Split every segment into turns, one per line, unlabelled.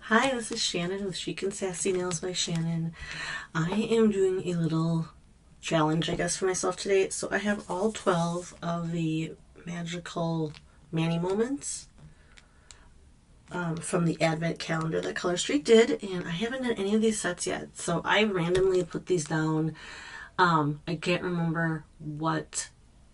Hi, this is Shannon with Chic and Sassy Nails by Shannon. I am doing a little challenge, I guess, for myself today. So I have all 12 of the magical Manny moments from the advent calendar that Color Street did, and I haven't done any of these sets yet. So I randomly put these down. I can't remember what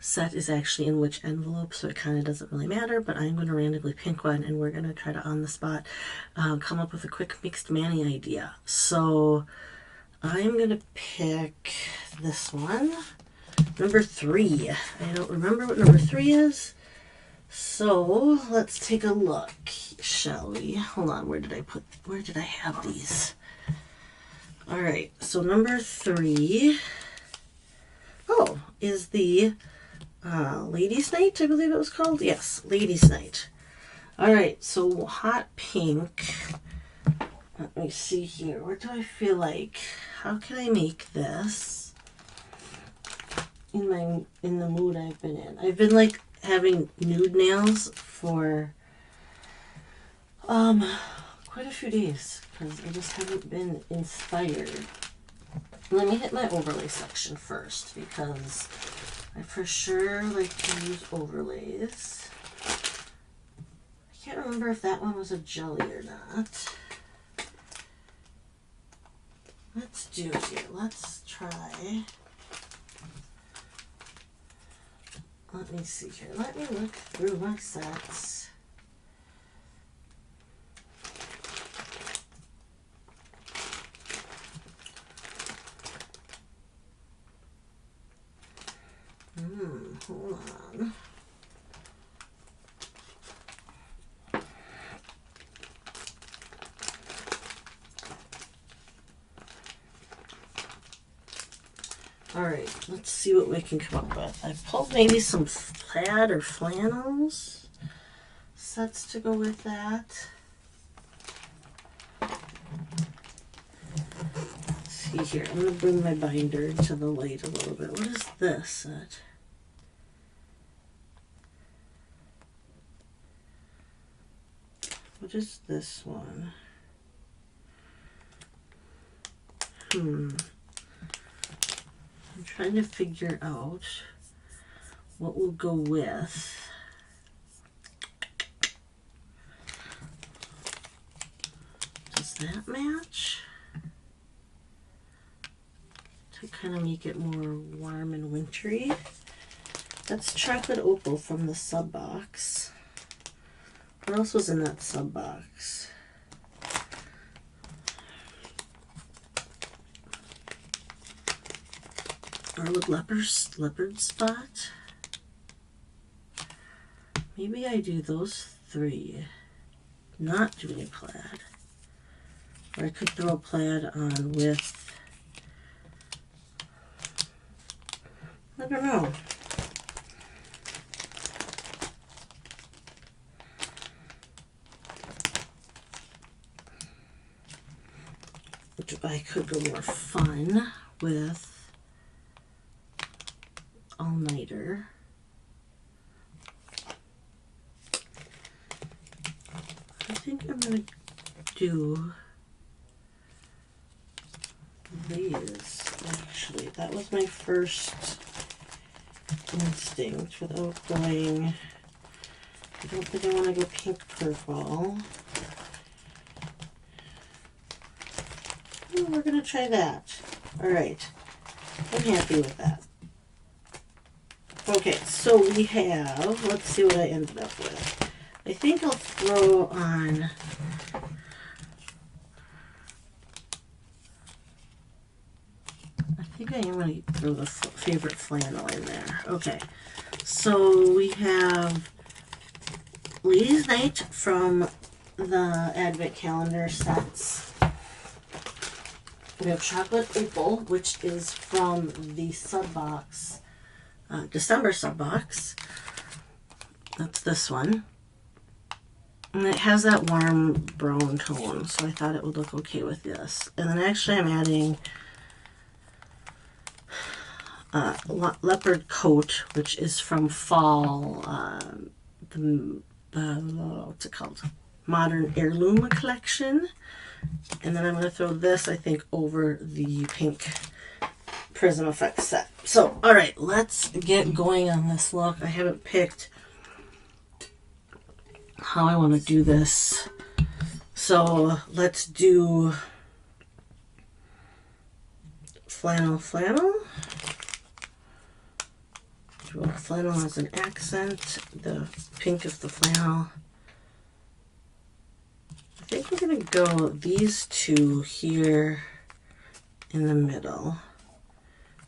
set is actually in which envelope, so it kind of doesn't really matter, but I'm going to randomly pick one and we're going to try to on the spot come up with a quick mixed Manny idea. So I'm going to pick this one, number 3. I don't remember what number 3 is, so let's take a look, shall we? Hold on, where did I have these? All right, so number 3, oh, is the Ladies' Night, I believe it was called. Yes, Ladies' Night. All right, so hot pink. Let me see here. What do I feel like? How can I make this in the mood I've been in? I've been like having nude nails for quite a few days because I just haven't been inspired. Let me hit my overlay section first because I for sure like to use overlays. I can't remember if that one was a jelly or not. Let's do it here. Let's try. Let me see here. Let me look through my sets. Hold on. All right, let's see what we can come up with. I pulled maybe some plaid or flannels sets to go with that. Let's see here. I'm going to bring my binder to the light a little bit. What is this set? What is this one? I'm trying to figure out what will go with. Does that match? To kind of make it more warm and wintry. That's chocolate opal from the sub box. What else was in that sub box? Garlic leopard spot. Maybe I do those 3. Not do any plaid. Or I could throw a plaid on with, I don't know. I could go more fun with all-nighter. I think I'm going to do these, actually. That was my first instinct without going, I don't think I want to go pink purple. We're going to try that. All right. I'm happy with that. Okay, so we have, let's see what I ended up with. I think I'll throw on, I think I am going to throw the favorite flannel in there. Okay, so we have Ladies' Night from the Advent Calendar sets. We have Chocolate Opal, which is from the sub box, December sub box. That's this one. And it has that warm brown tone, so I thought it would look okay with this. And then actually I'm adding Leopard Coat, which is from fall, what's it called? Modern Heirloom collection. And then I'm going to throw this, I think, over the pink Prism Effects set. So, all right, let's get going on this look. I haven't picked how I want to do this. So let's do flannel. Flannel as an accent. The pink of the flannel. I think we're going to go these two here in the middle.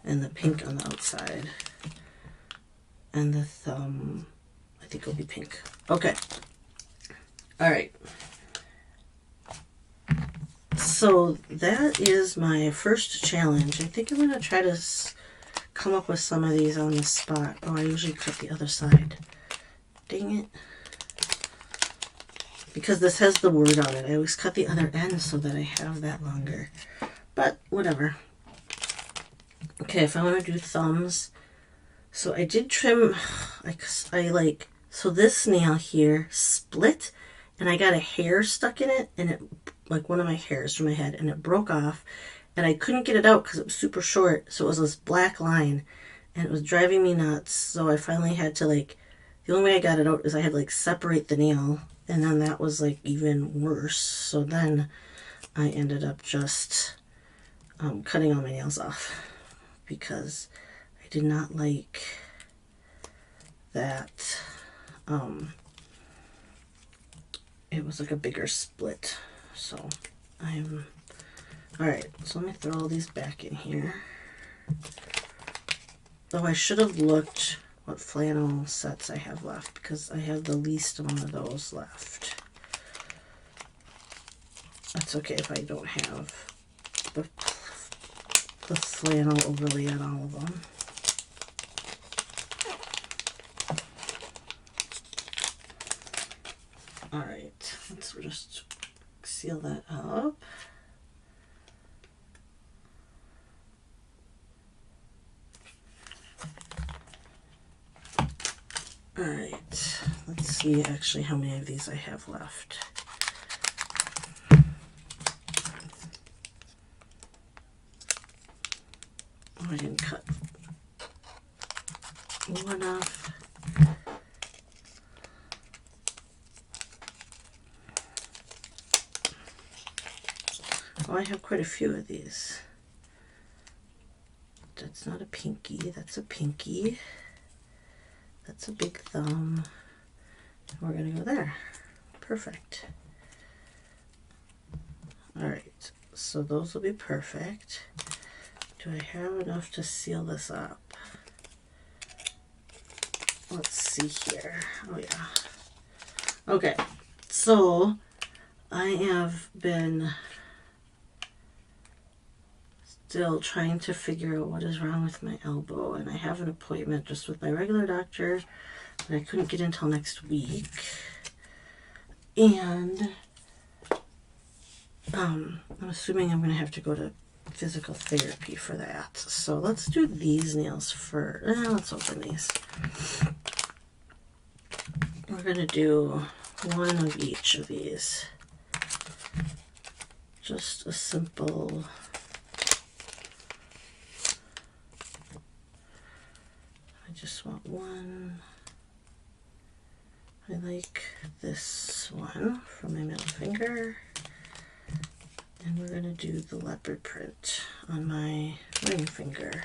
And the pink on the outside. And the thumb, I think will be pink. Okay. All right. So that is my first challenge. I think I'm going to try to come up with some of these on the spot. Oh, I usually cut the other side. Dang it. Because this has the word on it. I always cut the other end so that I have that longer. But whatever. Okay, if I want to do thumbs. So I did trim, so this nail here split and I got a hair stuck in it, and it, like one of my hairs from my head, and it broke off and I couldn't get it out because it was super short. So it was this black line and it was driving me nuts. So I finally had to the only way I got it out is I had to separate the nail, and then that was even worse. So then I ended up just cutting all my nails off because I did not like that. It was a bigger split. So alright, so let me throw all these back in here. Though I should have looked what flannel sets I have left, because I have the least amount of those left. That's okay if I don't have the flannel overlay on all of them. Alright, let's just seal that up. Alright, let's see actually how many of these I have left. Oh, I didn't cut one off. Oh, I have quite a few of these. That's not a pinky, that's a pinky. That's a big thumb. We're going to go there. Perfect. Alright, so those will be perfect. Do I have enough to seal this up? Let's see here. Oh yeah. Okay, so I have been still trying to figure out what is wrong with my elbow, and I have an appointment just with my regular doctor, but I couldn't get until next week. And I'm assuming I'm going to have to go to physical therapy for that. So let's do these nails first. Let's open these. We're going to do one of each of these. Just a simple... I just want one. I like this one from my middle finger. And we're going to do the leopard print on my ring finger.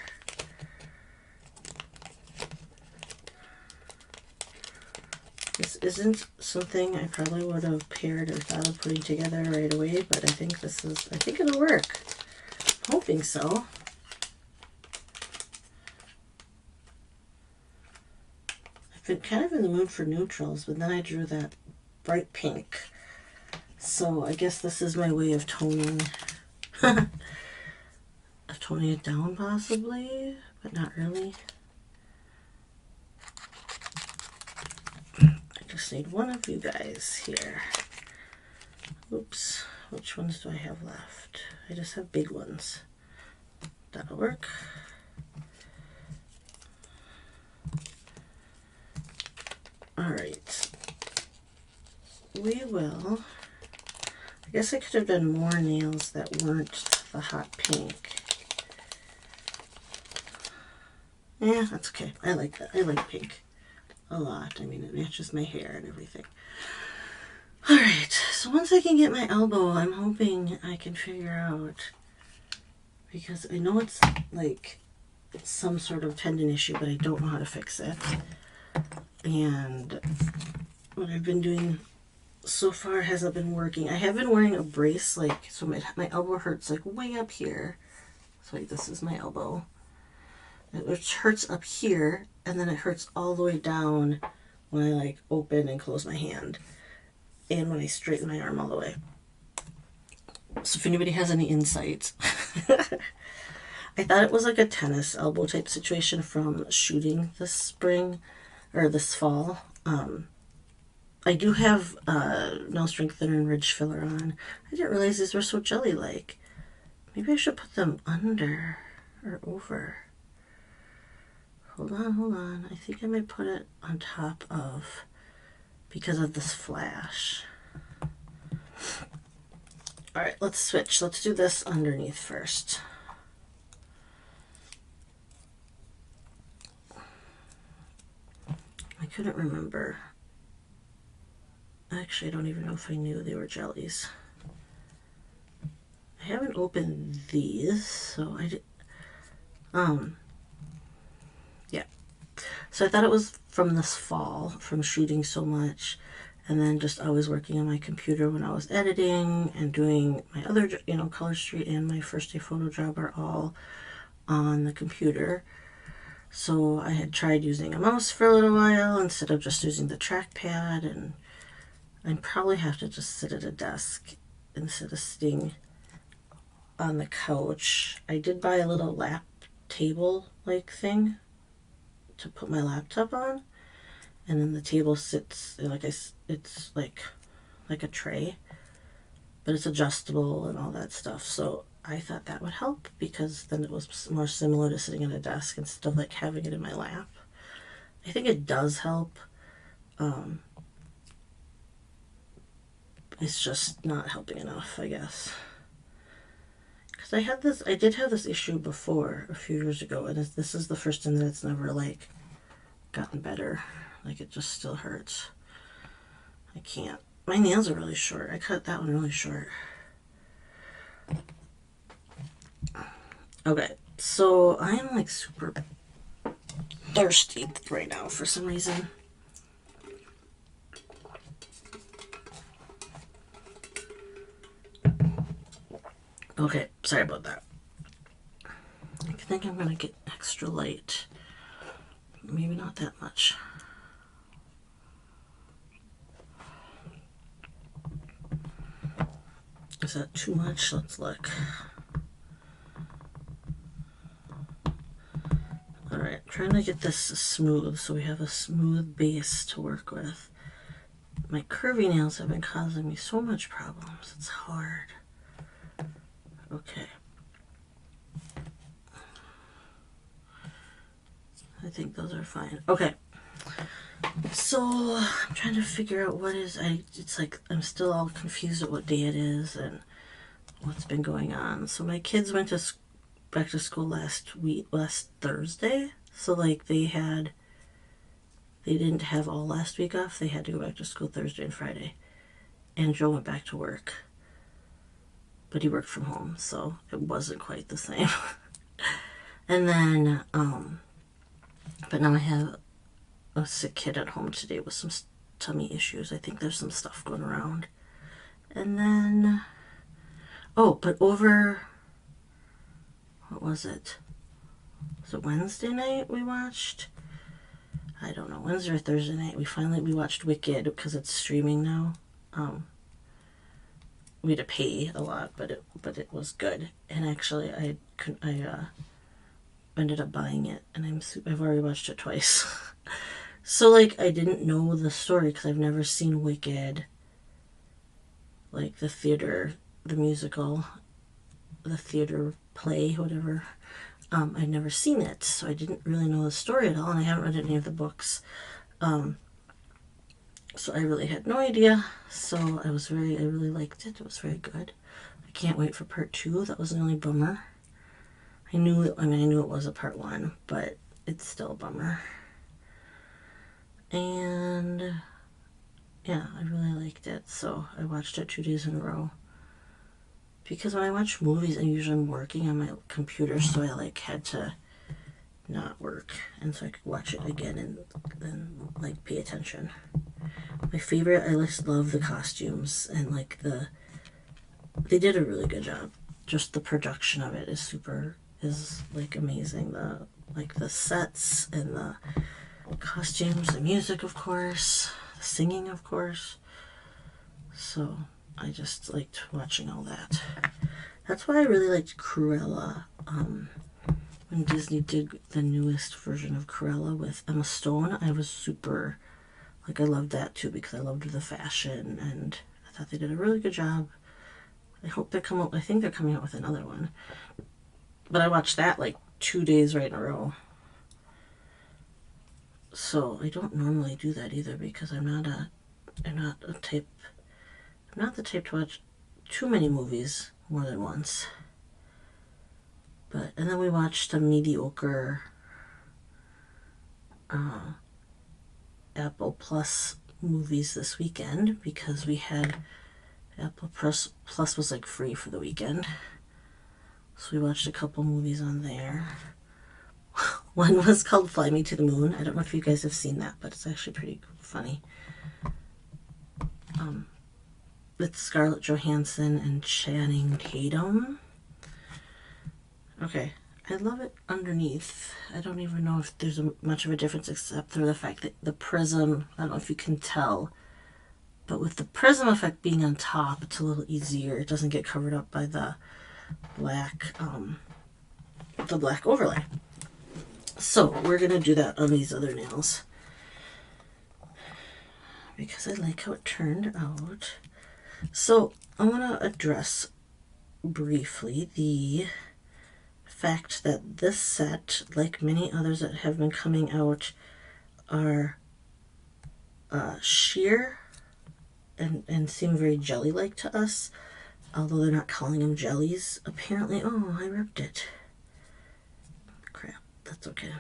This isn't something I probably would have paired or thought of putting together right away, but I think it'll work. I'm hoping so. I've been kind of in the mood for neutrals, but then I drew that bright pink. So I guess this is my way of toning, of toning it down possibly, but not really. I just need one of you guys here. Oops, which ones do I have left? I just have big ones. That'll work. Alright. we will, I guess I could have done more nails that weren't the hot pink. Yeah, that's okay. I like that. I like pink a lot. I mean, it matches my hair and everything. Alright, so once I can get my elbow, I'm hoping I can figure out, because I know it's like, it's some sort of tendon issue, but I don't know how to fix it. And what I've been doing so far hasn't been working. I have been wearing a brace, like, so my elbow hurts like way up here. So like, this is my elbow. It hurts up here, and then it hurts all the way down when I like open and close my hand, and when I straighten my arm all the way. So if anybody has any insights, I thought it was like a tennis elbow type situation from shooting this spring or this fall. I do have nail strengthener and ridge filler on. I didn't realize these were so jelly-like. Maybe I should put them under or over. Hold on. I think I might put it on top of, because of this flash. Alright, let's switch. Let's do this underneath first. I couldn't remember. Actually, I don't even know if I knew they were jellies. I haven't opened these, so I did. Yeah. So I thought it was from this fall, from shooting so much, and then just always working on my computer when I was editing and doing my other, Color Street and my First Day Photo job are all on the computer. So I had tried using a mouse for a little while instead of just using the trackpad, and I probably have to just sit at a desk instead of sitting on the couch. I did buy a little lap table like thing to put my laptop on, and then the table sits like it's like a tray, but it's adjustable and all that stuff. So I thought that would help, because then it was more similar to sitting at a desk instead of like having it in my lap. I think it does help. It's just not helping enough, I guess. Because I did have this issue before a few years ago, and this is the first time that it's never like gotten better. Like, it just still hurts. I can't. My nails are really short. I cut that one really short. Okay, so I am like super thirsty right now for some reason. Okay, sorry about that. I think I'm gonna get extra light. Maybe not that much. Is that too much? Let's look. Alright, trying to get this smooth so we have a smooth base to work with. My curvy nails have been causing me so much problems. It's hard. Okay. I think those are fine. Okay. So I'm trying to figure out it's like I'm still all confused at what day it is and what's been going on. So my kids went back to school last Thursday. So like they didn't have all last week off. They had to go back to school Thursday and Friday. And Joe went back to work. But he worked from home, so it wasn't quite the same. And then, but now I have a sick kid at home today with some tummy issues. I think there's some stuff going around. And then, but over, what was it? Was it Wednesday night we watched? I don't know, Wednesday or Thursday night. We watched Wicked because it's streaming now. We had to pay a lot, but it was good. And actually, I ended up buying it, and I've already watched it twice. So like, I didn't know the story because I've never seen Wicked, like the theater, the musical, the theater play, whatever. I'd never seen it, so I didn't really know the story at all, and I haven't read any of the books. So I really had no idea. So I really liked it. It was very good. I can't wait for part 2. That was the only bummer. I knew it was a part 1, but it's still a bummer. And yeah, I really liked it. So I watched it 2 days in a row. Because when I watch movies, I usually am working on my computer, so I like had to not work, and so I could watch it again and like pay attention. My favorite, I just love the costumes and like they did a really good job. Just the production of it is like amazing. The sets and the costumes, the music, of course, the singing, of course. So I just liked watching all that. That's why I really liked Cruella. When Disney did the newest version of Cruella with Emma Stone, I was super, I loved that too because I loved the fashion and I thought they did a really good job. I hope I think they're coming out with another one. But I watched that like 2 days right in a row. So I don't normally do that either because I'm not the type to watch too many movies more than once. And then we watched a mediocre Apple Plus movies this weekend because we had Apple Plus was like free for the weekend. So we watched a couple movies on there. One was called Fly Me to the Moon. I don't know if you guys have seen that, but it's actually pretty funny. It's Scarlett Johansson and Channing Tatum. Okay, I love it underneath. I don't even know if there's much of a difference except for the fact that the prism, I don't know if you can tell, but with the prism effect being on top, it's a little easier. It doesn't get covered up by the black overlay. So we're going to do that on these other nails because I like how it turned out. So I want to address briefly the fact that this set, like many others that have been coming out, are sheer and seem very jelly-like to us, although they're not calling them jellies. Apparently, oh, I ripped it. Crap, that's okay.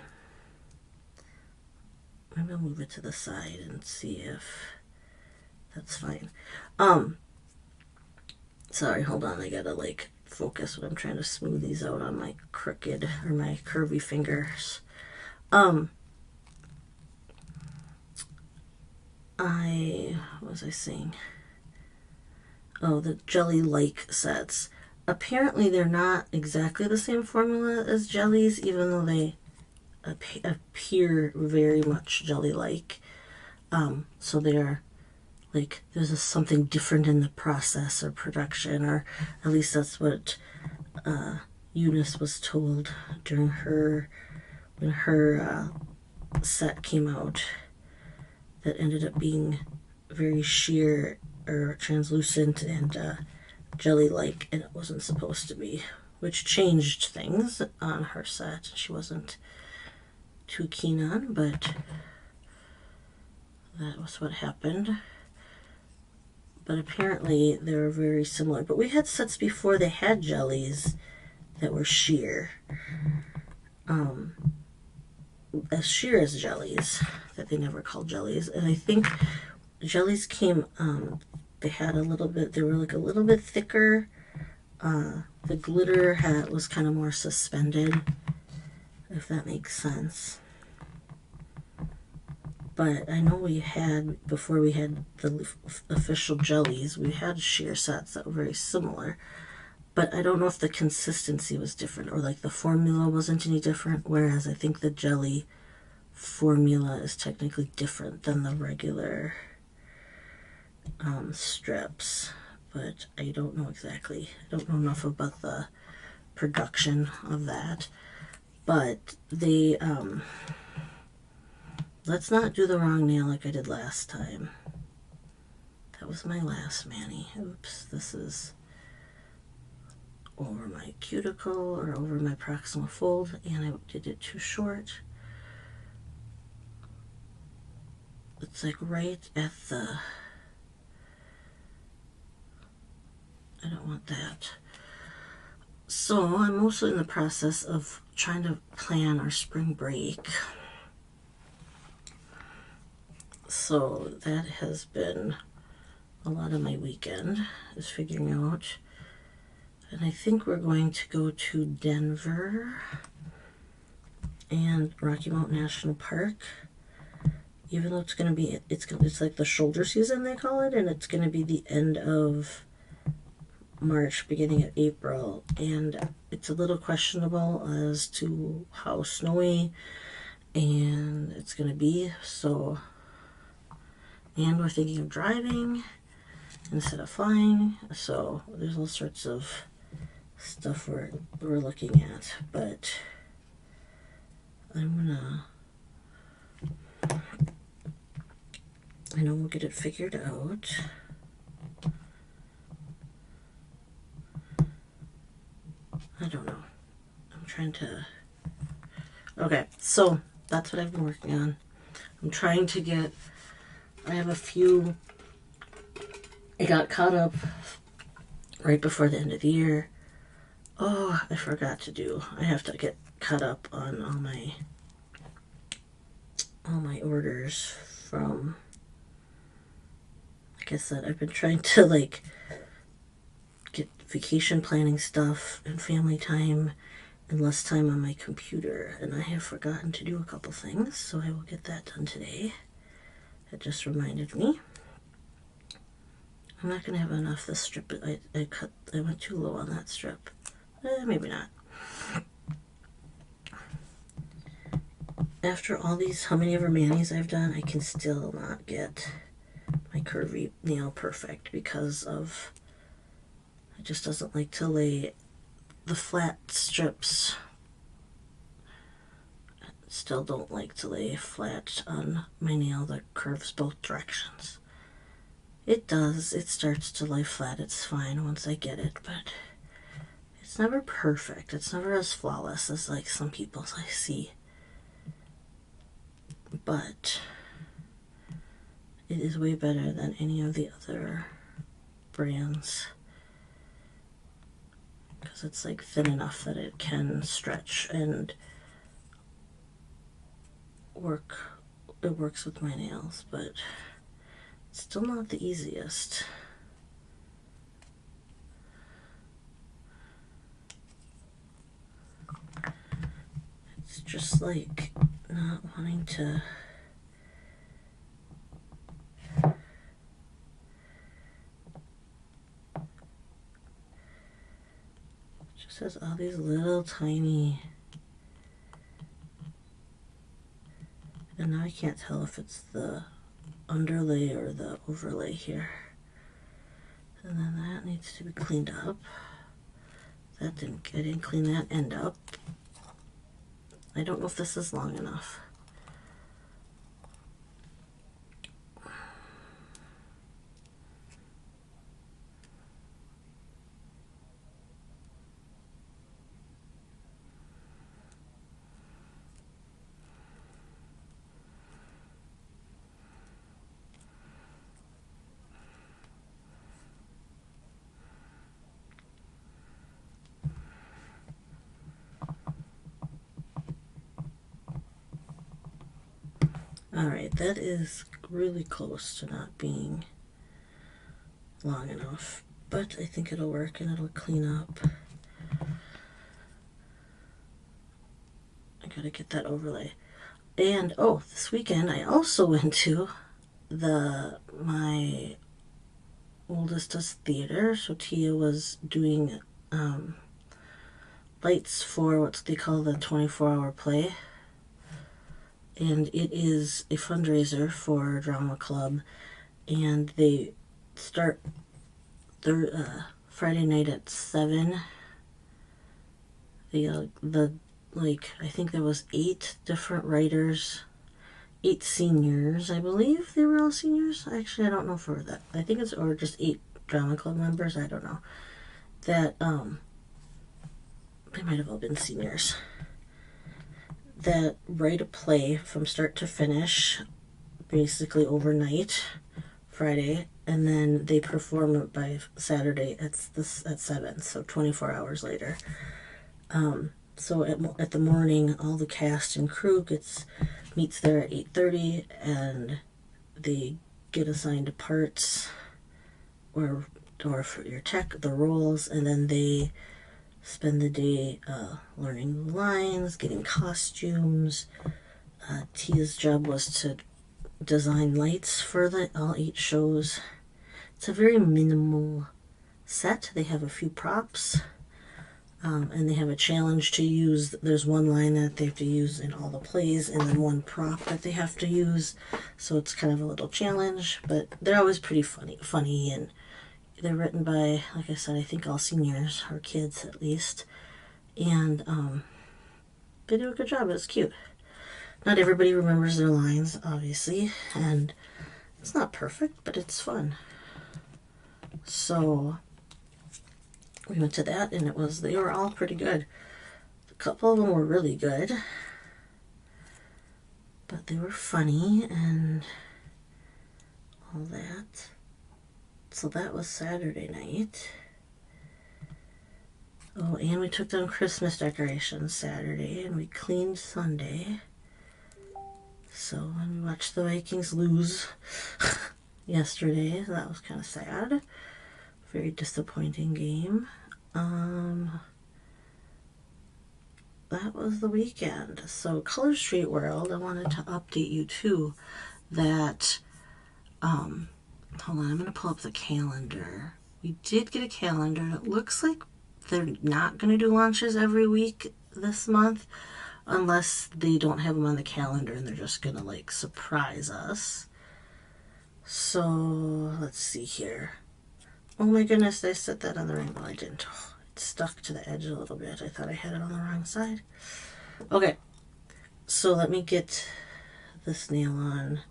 Maybe I'll move it to the side and see if that's fine. Sorry, hold on, I gotta focus when I'm trying to smooth these out on my crooked or my curvy fingers. What was I saying? Oh, the jelly-like sets. Apparently they're not exactly the same formula as jellies, even though they appear very much jelly-like. So they're there's something different in the process or production, or at least that's what Eunice was told during when her set came out, that ended up being very sheer or translucent and jelly-like, and it wasn't supposed to be, which changed things on her set. She wasn't too keen on, but that was what happened. But apparently they were very similar. But we had sets before they had jellies that were sheer. As sheer as jellies, that they never called jellies. And I think jellies came, they had a little bit, they were a little bit thicker. The glitter was kind of more suspended, if that makes sense. But I know before we had the official jellies, we had sheer sets that were very similar. But I don't know if the consistency was different or the formula wasn't any different, whereas I think the jelly formula is technically different than the regular strips. But I don't know exactly. I don't know enough about the production of that. But they... let's not do the wrong nail like I did last time. That was my last mani. Oops, this is over my cuticle or over my proximal fold, and I did it too short. it's like right at the, I don't want that. So I'm also in the process of trying to plan our spring break. So that has been a lot of my weekend, is figuring out. And I think we're going to go to Denver and Rocky Mountain National Park. Even though it's going to be, it's like the shoulder season, they call it, and it's going to be the end of March, beginning of April, and it's a little questionable as to how snowy and it's going to be. So, and we're thinking of driving instead of flying, so there's all sorts of stuff we're looking at, but I know we'll get it figured out. I don't know. I'm trying to... Okay, so that's what I've been working on. I'm trying to get... I have a few... I got caught up right before the end of the year. Oh, I forgot to do... I have to get caught up on all my orders from... Like I said, I've been trying to, like, get vacation planning stuff and family time and less time on my computer, and I have forgotten to do a couple things, so I will get that done today. It just reminded me. I'm not going to have enough this strip. I went too low on that strip. Maybe not. After all these, how many ever manis I've done, I can still not get my curvy nail perfect because of... It just doesn't like to lay the flat strips. Still don't like to lay flat on my nail that curves both directions. It does. It starts to lay flat. It's fine once I get it, but it's never perfect. It's never as flawless as like some people's I see. But it is way better than any of the other brands, because it's like thin enough that it can stretch and work. It works with my nails, but it's still not the easiest. It's just like not wanting to... Just has all these little tiny... And now I can't tell if it's the underlay or the overlay here. And then that needs to be cleaned up. I didn't clean that end up. I don't know if this is long enough. Alright, that is really close to not being long enough, but I think it'll work and it'll clean up. I gotta get that overlay. And oh, this weekend I also went to my oldest does theater, so Tia was doing lights for what they call the 24-hour play. And it is a fundraiser for Drama Club, and they start Friday night at 7. I think there was 8 different writers, 8 seniors, I believe they were all seniors. Actually, I don't know for that. I think it's, or just 8 Drama Club members, I don't know. That, they might have all been seniors. That write a play from start to finish basically overnight Friday, and then they perform it by Saturday at 7, so 24 hours later. So at the morning, all the cast and crew meets there at 8:30, and they get assigned parts or for your tech, the roles, and then they spend the day learning the lines, getting costumes. Tia's job was to design lights for all 8 shows. It's a very minimal set. They have a few props, and they have a challenge to use. There's one line that they have to use in all the plays, and then one prop that they have to use. So it's kind of a little challenge, but they're always pretty funny, and they're written by, like I said, I think all seniors, or kids at least, and they do a good job. It's cute. Not everybody remembers their lines, obviously, and it's not perfect, but it's fun. So we went to that, and they were all pretty good. A couple of them were really good, but they were funny and all that. So that was Saturday night. Oh, and we took down Christmas decorations Saturday, and we cleaned Sunday. So, and we watched the Vikings lose yesterday. So that was kind of sad. Very disappointing game. That was the weekend. So, Color Street World, I wanted to update you too that, hold on, I'm going to pull up the calendar. We did get a calendar. It looks like they're not going to do launches every week this month, unless they don't have them on the calendar and they're just going to like surprise us. So let's see here. Oh my goodness, I set that on the wrong. Well, I didn't. Oh, it stuck to the edge a little bit. I thought I had it on the wrong side. Okay, so let me get this nail on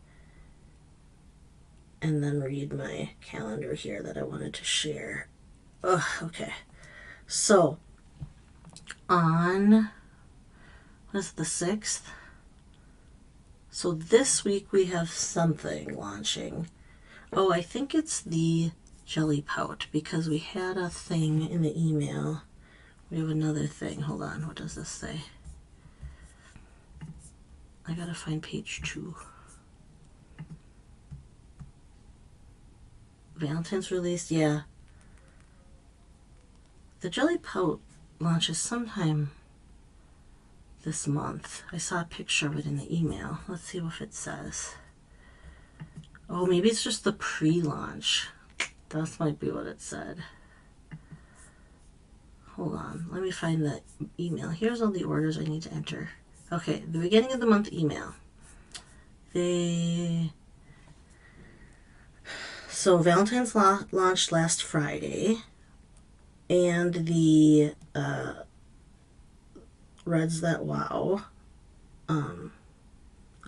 and then read my calendar here that I wanted to share. Okay. So on, what is it, the 6th? So this week we have something launching. Oh, I think it's the Jelly Pout, because we had a thing in the email. We have another thing. Hold on, what does this say? I gotta find page 2. Valentine's release, yeah. The Jelly Pout launches sometime this month. I saw a picture of it in the email. Let's see what it says. Oh, maybe it's just the pre-launch. That might be what it said. Hold on, let me find the email. Here's all the orders I need to enter. Okay, the beginning of the month email. So Valentine's launched last Friday, and the Reds That Wow.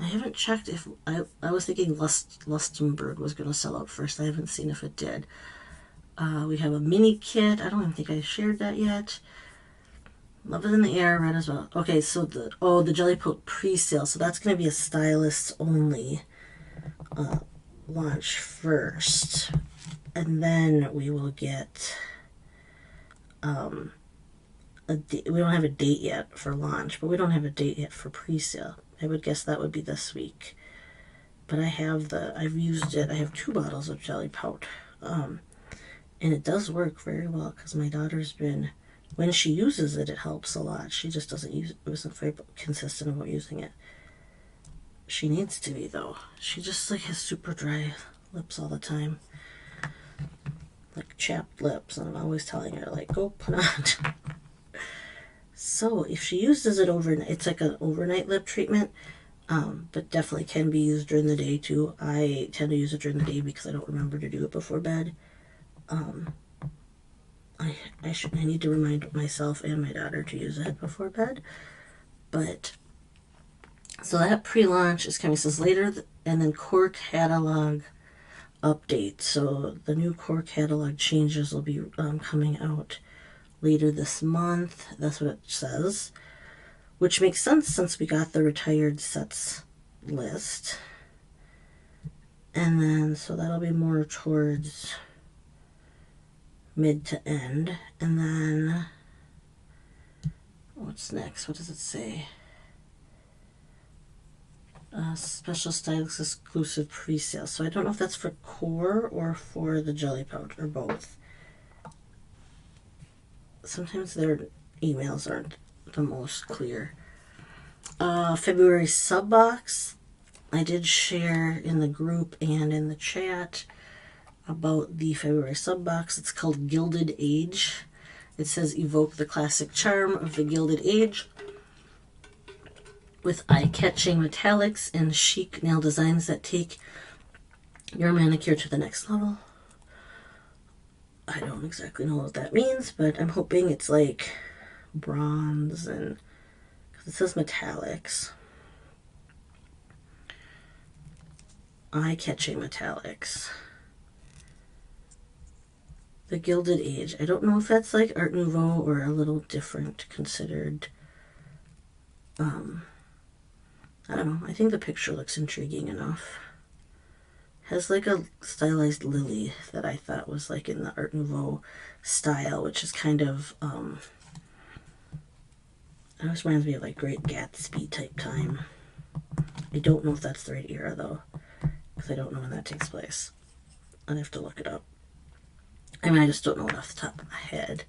I haven't checked if I was thinking Lustenberg was going to sell out first. I haven't seen if it did. We have a mini kit. I don't even think I shared that yet. Love Is in the Air, Red as well. Okay, so the Jelly Pout pre-sale. So that's going to be a stylist only launch first, and then we will get we don't have a date yet for launch, but we don't have a date yet for pre-sale. I would guess that would be this week. But I've used it. I have 2 bottles of Jelly Pout, and it does work very well, because my daughter's been, when she uses it, it helps a lot. She just doesn't use it. Wasn't very consistent about using it. She needs to be, though. She just like has super dry lips all the time, like chapped lips, and I'm always telling her, like, go put on. So if she uses it overnight, it's like an overnight lip treatment, but definitely can be used during the day too. I tend to use it during the day because I don't remember to do it before bed. I need to remind myself and my daughter to use it before bed. But so that pre-launch is coming. It says later, and then core catalog update. So the new core catalog changes will be coming out later this month. That's what it says, which makes sense since we got the retired sets list. And then, so that'll be more towards mid to end. And then, what's next? What does it say? Special styles exclusive pre-sale. So I don't know if that's for core or for the jelly pouch or both. Sometimes their emails aren't the most clear. February sub box. I did share in the group and in the chat about the February sub box. It's called Gilded Age. It says evoke the classic charm of the Gilded Age with eye-catching metallics and chic nail designs that take your manicure to the next level. I don't exactly know what that means, but I'm hoping it's like bronze, and because it says metallics. Eye-catching metallics. The Gilded Age. I don't know if that's like Art Nouveau or a little different considered. I don't know. I think the picture looks intriguing enough. Has like a stylized lily that I thought was like in the Art Nouveau style, which is kind of, it always reminds me of like Great Gatsby type time. I don't know if that's the right era though, because I don't know when that takes place. I'd have to look it up. I mean, I just don't know it off the top of my head.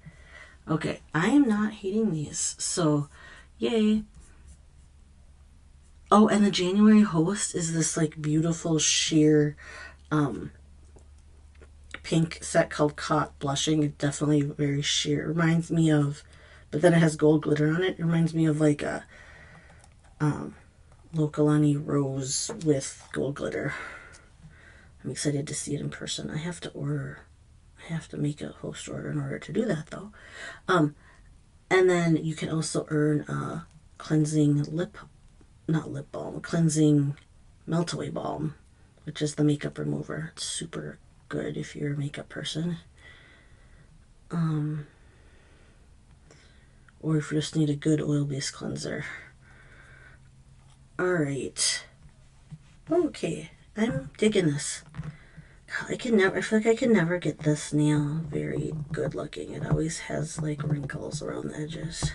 Okay, I am not hating these, so yay. Oh, and the January host is this like beautiful sheer pink set called Caught Blushing. It's definitely very sheer. It reminds me of, but then it has gold glitter on it. It reminds me of like a Lokalani Rose with gold glitter. I'm excited to see it in person. I have to make a host order in order to do that though. And then you can also earn a cleansing cleansing melt-away balm, which is the makeup remover. It's super good if you're a makeup person. Or if you just need a good oil-based cleanser. Alright. Okay, I'm digging this. I feel like I can never get this nail very good looking. It always has like wrinkles around the edges.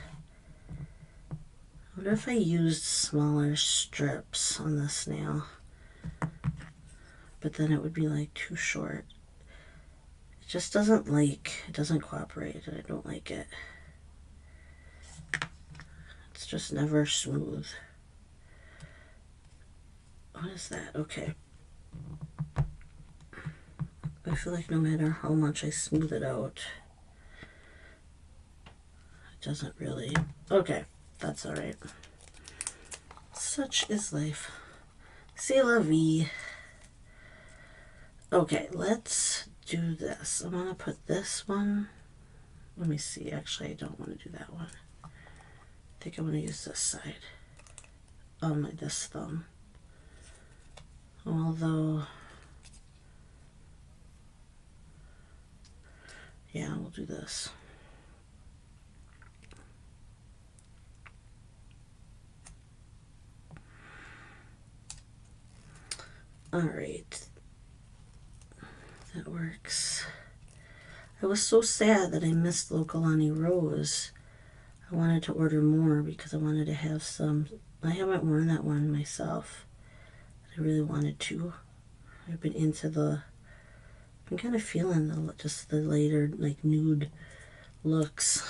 What if I used smaller strips on this nail? But then it would be like too short. It just doesn't cooperate, and I don't like it. It's just never smooth. What is that? Okay. I feel like no matter how much I smooth it out, it doesn't really. Okay, that's alright. Such is life. C'est la vie. Okay, let's do this. I'm gonna put this one. Let me see. Actually, I don't want to do that one. I think I'm gonna use this side on this thumb. Although, yeah, we'll do this. Alright. That works. I was so sad that I missed Lokalani Rose. I wanted to order more because I wanted to have some. I haven't worn that one myself. I really wanted to. I've been I'm kind of feeling just the later, like, nude looks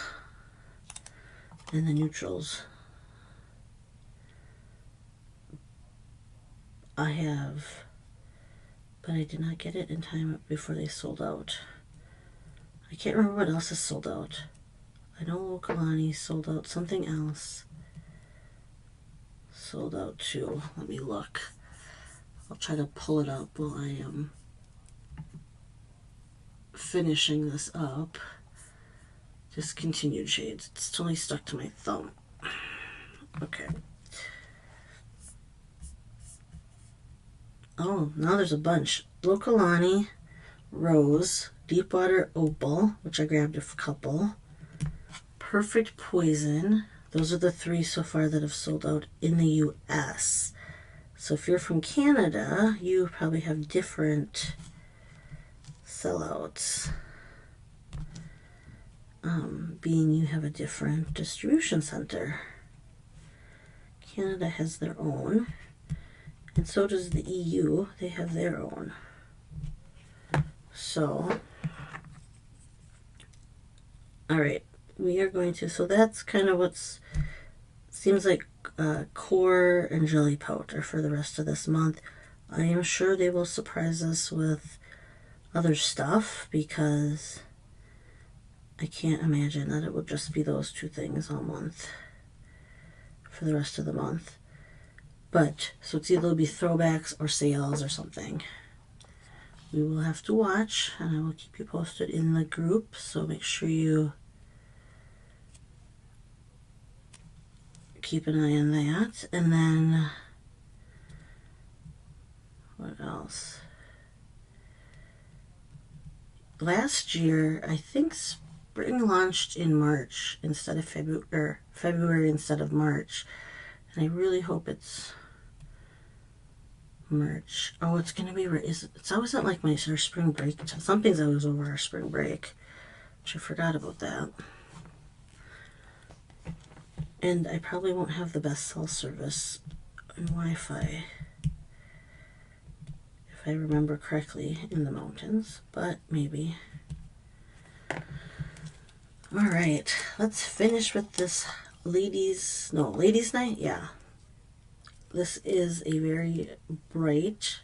and the neutrals. I have, but I did not get it in time before they sold out. I can't remember what else is sold out. I know Lokalani sold out. Something else sold out too. Let me look. I'll try to pull it up while I am finishing this up. Discontinued shades. It's totally stuck to my thumb. Okay. Oh, now there's a bunch. Lokalani Rose, Deepwater Opal, which I grabbed a couple. Perfect Poison. Those are the 3 so far that have sold out in the US. So if you're from Canada, you probably have different sellouts. Being you have a different distribution center. Canada has their own, and so does the EU. They have their own. So, all right, we are going to, so that's kind of what's, seems like core and jelly powder for the rest of this month. I am sure they will surprise us with other stuff because I can't imagine that it would just be those two things all month for the rest of the month. But, so it's either be throwbacks or sales or something. We will have to watch, and I will keep you posted in the group, so make sure you keep an eye on that. And then, what else? Last year, I think spring launched in March instead of February instead of March. And I really hope it's March. Oh, it's going to be, it's always at like our spring break. Something's always over our spring break, which I forgot about that. And I probably won't have the best cell service and Wi-Fi, if I remember correctly, in the mountains, but maybe. All right, let's finish with this ladies night. Yeah, this is a very bright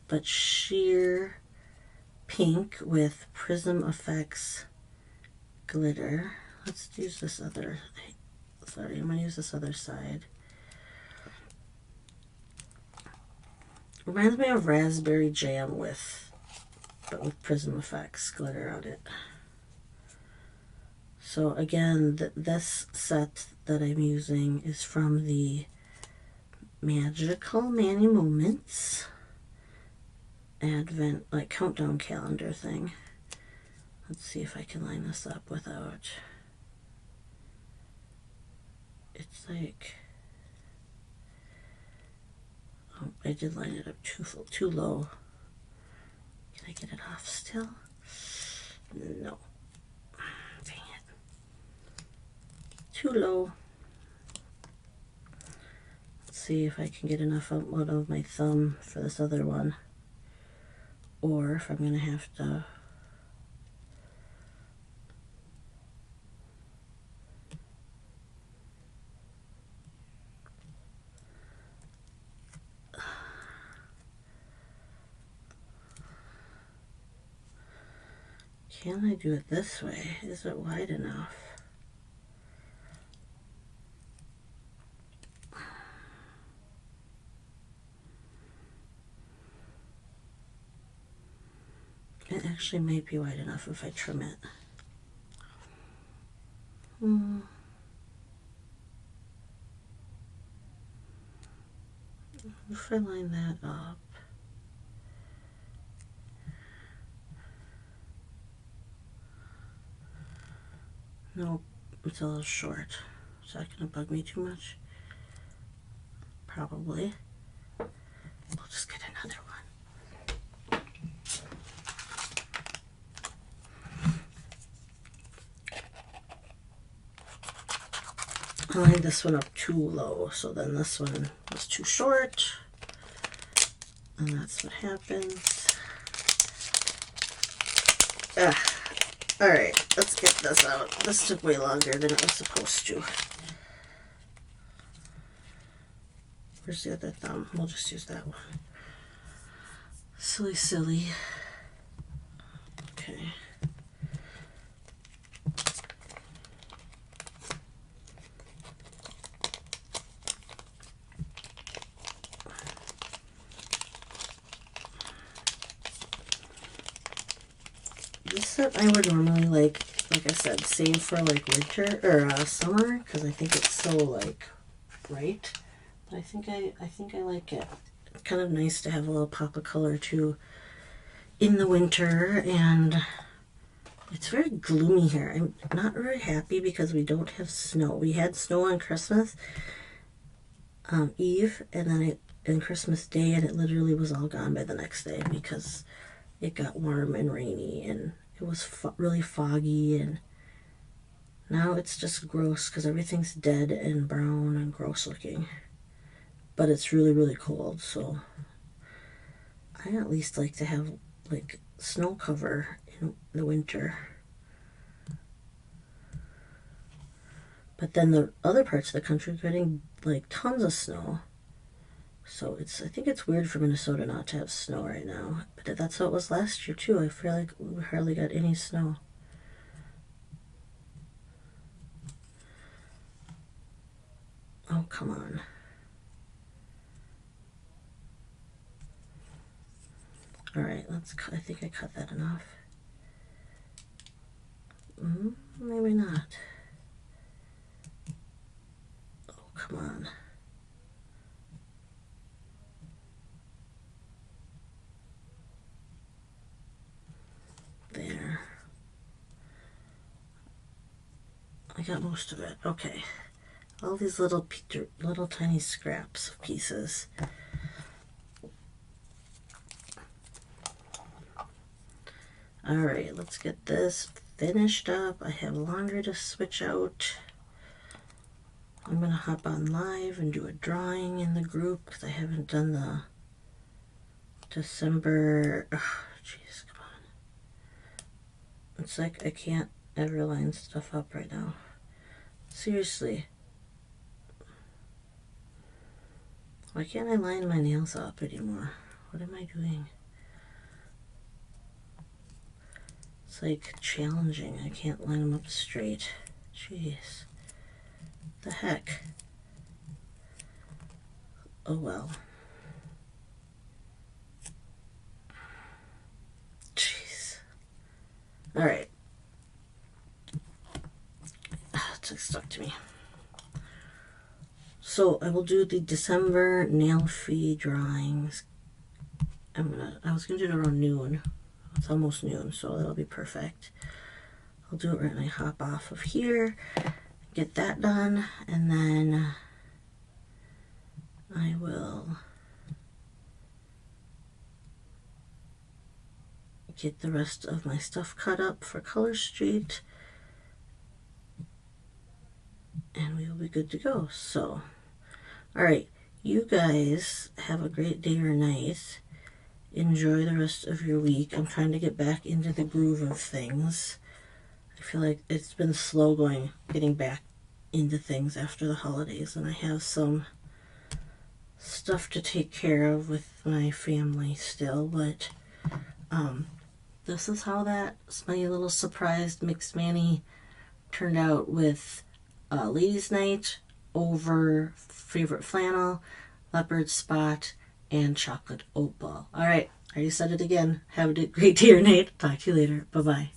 but sheer pink with Prism Effects glitter. Let's use this other, sorry, I'm gonna use this other side. Reminds me of Raspberry Jam but with Prism Effects glitter on it. So again, this set that I'm using is from the Magical Mani Moments Advent, like countdown calendar thing. Let's see if I can line this up without, it's like, oh, I did line it up too low. Can I get it off still? No. Dang it. Too low. Let's see if I can get enough out of my thumb for this other one. Or if I'm going to have to can I do it this way? Is it wide enough? It actually might be wide enough if I trim it. If I line that up. Nope, it's a little short. Is that going to bug me too much? Probably. We'll just get another one. I lined this one up too low, so then this one was too short. And that's what happens. Alright, let's get this out. This took way longer than it was supposed to. Where's the other thumb? We'll just use that one. Silly. Okay. This set I would normally like I said, save for like winter or summer because I think it's so like bright. But I think I like it. It's kind of nice to have a little pop of color too in the winter, and it's very gloomy here. I'm not very happy because we don't have snow. We had snow on Christmas Eve, and then and Christmas Day, and it literally was all gone by the next day because it got warm and rainy, and it was really foggy, and now it's just gross because everything's dead and brown and gross looking. But it's really, really cold, so I at least like to have like snow cover in the winter. But then the other parts of the country are getting like tons of snow. So I think it's weird for Minnesota not to have snow right now. But that's how it was last year too. I feel like we hardly got any snow. Oh, come on. Alright, I think I cut that enough. Maybe not. Oh, come on. There. I got most of it. Okay. All these little tiny scraps of pieces. Alright, let's get this finished up. I have laundry to switch out. I'm going to hop on live and do a drawing in the group because I haven't done the December. Jeez, come on. It's like I can't ever line stuff up right now. Seriously. Why can't I line my nails up anymore? What am I doing? It's like challenging. I can't line them up straight. Jeez. The heck? Oh well. Jeez. Alright. It's stuck to me. So I will do the December nail fee drawings. I was gonna do it around noon. It's almost noon, so that'll be perfect. I'll do it right when I hop off of here, get that done, and then I will get the rest of my stuff cut up for Color Street, and we will be good to go. So, alright, you guys have a great day or night. Enjoy the rest of your week. I'm trying to get back into the groove of things. I feel like it's been slow getting back into things after the holidays, and I have some stuff to take care of with my family still, but this is how that my little surprised Mix Manny turned out with Ladies Night over Favorite Flannel, Leopard Spot, and Chocolate Oat Ball. Alright, I already said it again. Have a great day or night. Talk to you later. Bye-bye.